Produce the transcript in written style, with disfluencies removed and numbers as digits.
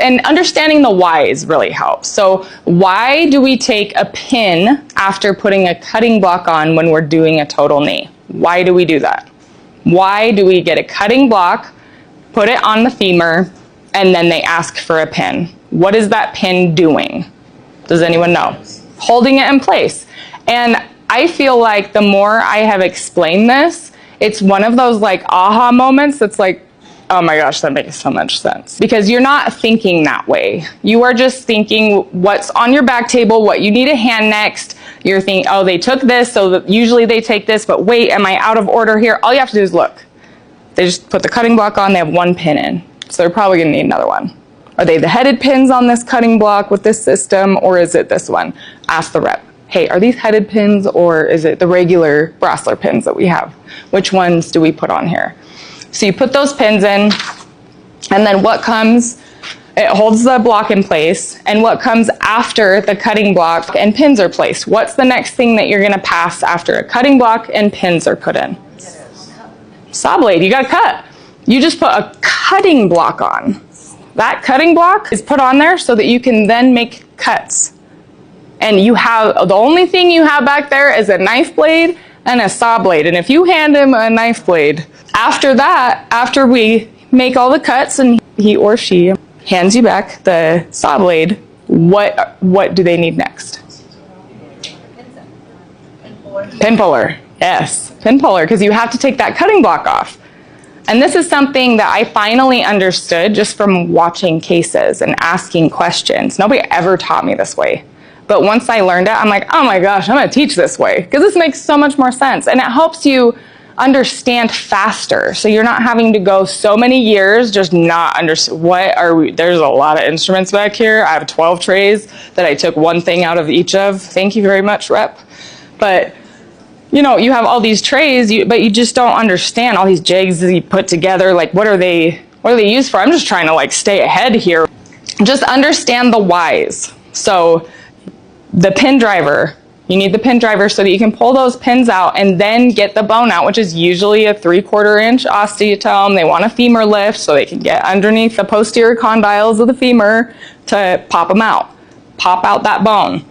And understanding the whys really helps. So why do we take a pin after putting a cutting block on when we're doing a total knee? Why do we do that? Why do we get a cutting block, put it on the femur, and then they ask for a pin? What is that pin doing? Does anyone know? Holding it in place. And I feel like the more I have explained this, it's one of those like aha moments that's like, oh my gosh, that makes so much sense. Because you're not thinking that way. You are just thinking what's on your back table, what you need a hand next. You're thinking, oh, they took this, so that usually they take this, but wait, am I out of order here? All you have to do is look. They just put the cutting block on, they have one pin in. So they're probably gonna need another one. Are they the headed pins on this cutting block with this system, or is it this one? Ask the rep. Hey, are these headed pins, or is it the regular Brasseler pins that we have? Which ones do we put on here? So you put those pins in, and then what comes, it holds the block in place, and what comes after the cutting block and pins are placed? What's the next thing that you're gonna pass after a cutting block and pins are put in? Saw blade, you gotta cut. You just put a cutting block on. That cutting block is put on there so that you can then make cuts. And you have, the only thing you have back there is a knife blade and a saw blade. And if you hand him a knife blade, after that, after we make all the cuts and he or she hands you back the saw blade, what do they need next? Pin puller. Yes, pin puller, because you have to take that cutting block off. And this is something that I finally understood just from watching cases and asking questions. Nobody ever taught me this way. But once I learned it, I'm like, oh my gosh, I'm gonna teach this way, because this makes so much more sense. And it helps you understand faster. So you're not having to go so many years just not understand there's a lot of instruments back here. I have 12 trays that I took one thing out of each of. Thank you very much, rep. But you know, you have all these trays, but you just don't understand all these jigs that you put together. Like, what are they used for? I'm just trying to like stay ahead here. Just understand the whys. So the pin driver, you need the pin driver so that you can pull those pins out and then get the bone out, which is usually a 3/4 inch osteotome. They want a femur lift so they can get underneath the posterior condyles of the femur to pop them out. Pop out that bone.